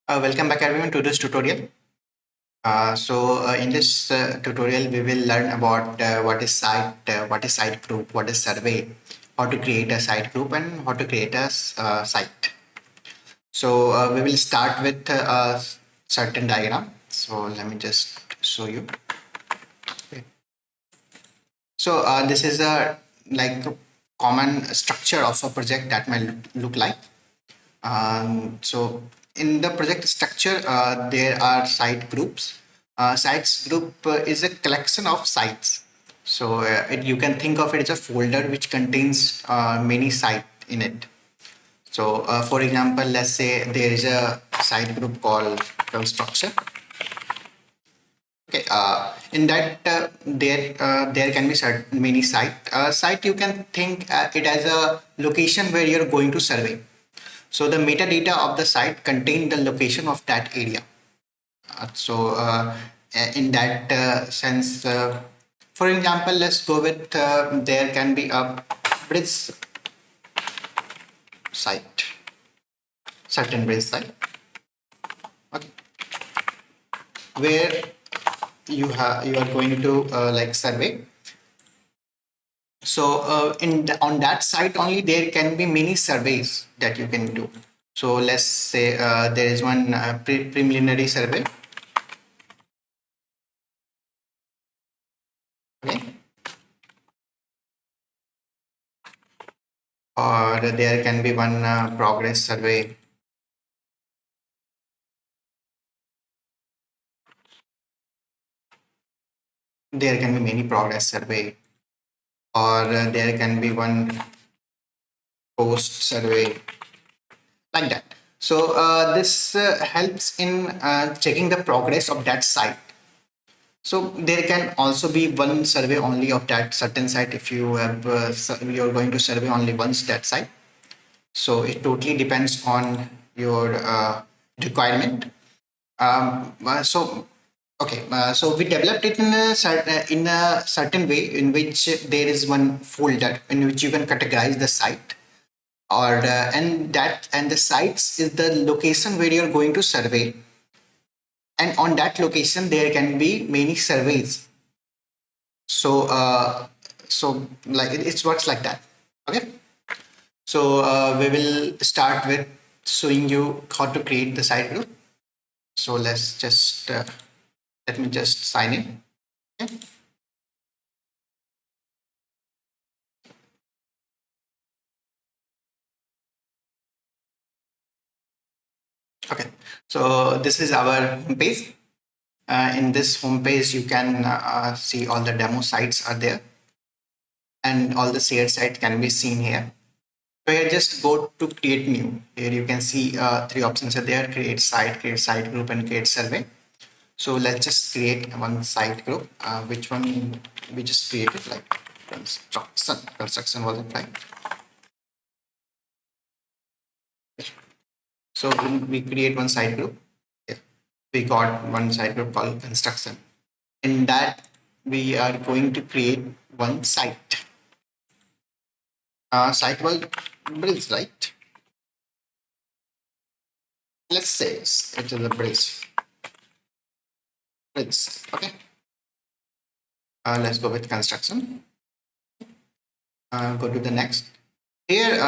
Welcome back everyone to this tutorial. In this tutorial, we will learn about what is site group, what is survey, how to create a site group, and how to create a site. We will start with a certain diagram. So let me just show you. Okay. This is a like a common structure of a project that might look like. In the project structure, there are site groups. Sites group is a collection of sites. You can think of it as a folder which contains many sites in it. For example, let's say there is a site group called construction. Okay, in that there can be many site. You can think it as a location where you're going to survey. So the metadata of the site contain the location of that area. In that sense, for example, let's go with there can be a bridge site, certain bridge site, okay, where you are going to like survey. On that site only there can be many surveys that you can do. So let's say there is one preliminary survey. Okay. Or there can be one progress survey. There can be many progress survey, or there can be one post survey, like that. This helps in checking the progress of that site. So there can also be one survey only of that certain site if you have you're going to survey only once that site. So it totally depends on your requirement. So we developed it in a certain way in which there is one folder in which you can categorize the site, or and the sites is the location where you're going to survey, and on that location there can be many surveys. So like it works like that. Okay. We will start with showing you how to create the site group. So let me just sign in. Okay. Okay, so this is our homepage. In this homepage, you can see all the demo sites are there, and all the shared sites can be seen here. So here, just go to create new. Here you can see three options are there: create site group, and create survey. So let's just create one site group. Which one we just created, like construction. Construction was it, right? So we create one site group. Yeah. We got one site group called construction. In that, we are going to create one site. Site was bridge, right? Let's say it is a bridge. Bridge. Okay. Let's go with construction. Go to the next. Here,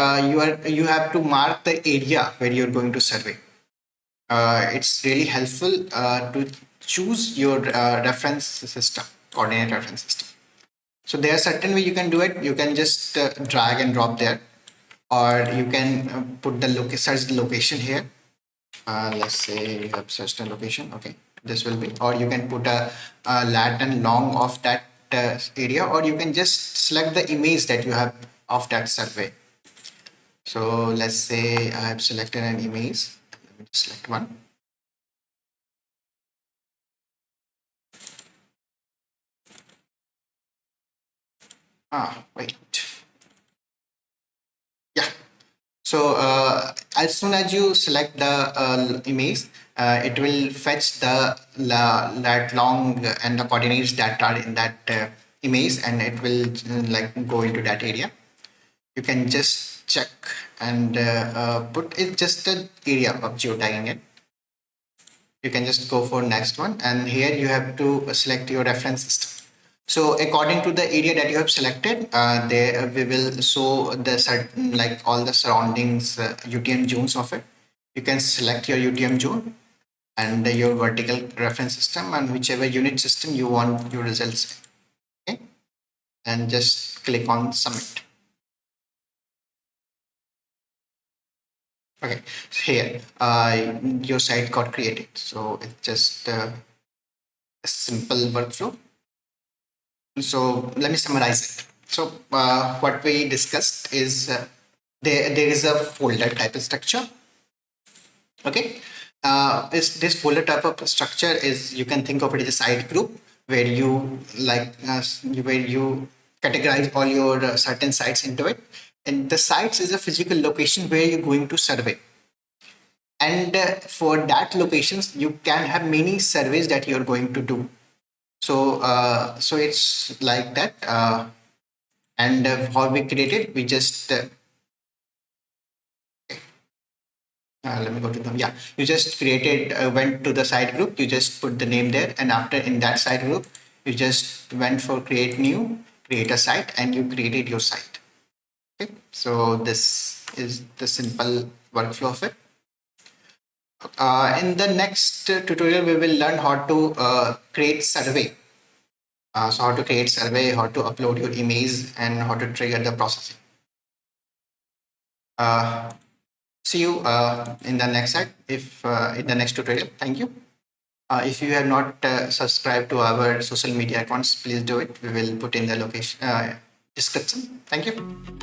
you have to mark the area where you're going to survey. It's really helpful to choose your reference system, coordinate reference system. So there are certain way you can do it. You can just drag and drop there, or you can put the search the location here. Let's say you have searched a location. Okay, this will be, or you can put a lat and long of that area, or you can just select the image that you have of that survey. So let's say I have selected an image. Let me just select one. Wait. Yeah. As soon as you select the image, it will fetch that long and the coordinates that are in that image, and it will like go into that area. You can just check and put it just the area of geotagging it. You can just go for next one, and here you have to select your reference system. So according to the area that you have selected, there we will show the certain, like all the surroundings UTM zones of it. You can select your UTM zone and your vertical reference system and whichever unit system you want your results. Okay, and just click on submit. Okay, so here your site got created. So it's just a simple workflow. So let me summarize it. So what we discussed is there is a folder type of structure. Okay, this folder type of structure is, you can think of it as a site group where you where you categorize all your certain sites into it, and the sites is a physical location where you're going to survey. And for that locations you can have many surveys that you're going to do. So so it's like that. And how we create it, we just let me go to them. Yeah, you just created, went to the site group, you just put the name there, and after in that site group you just went for create new, create a site, and you created your site. Okay, so this is the simple workflow of it. In the next tutorial we will learn how to create survey. So how to create survey, how to upload your image, and how to trigger the processing. uh, See you in the next site, if in the next tutorial. Thank you. If you have not subscribed to our social media accounts, please do it. We will put in the location description. Thank you.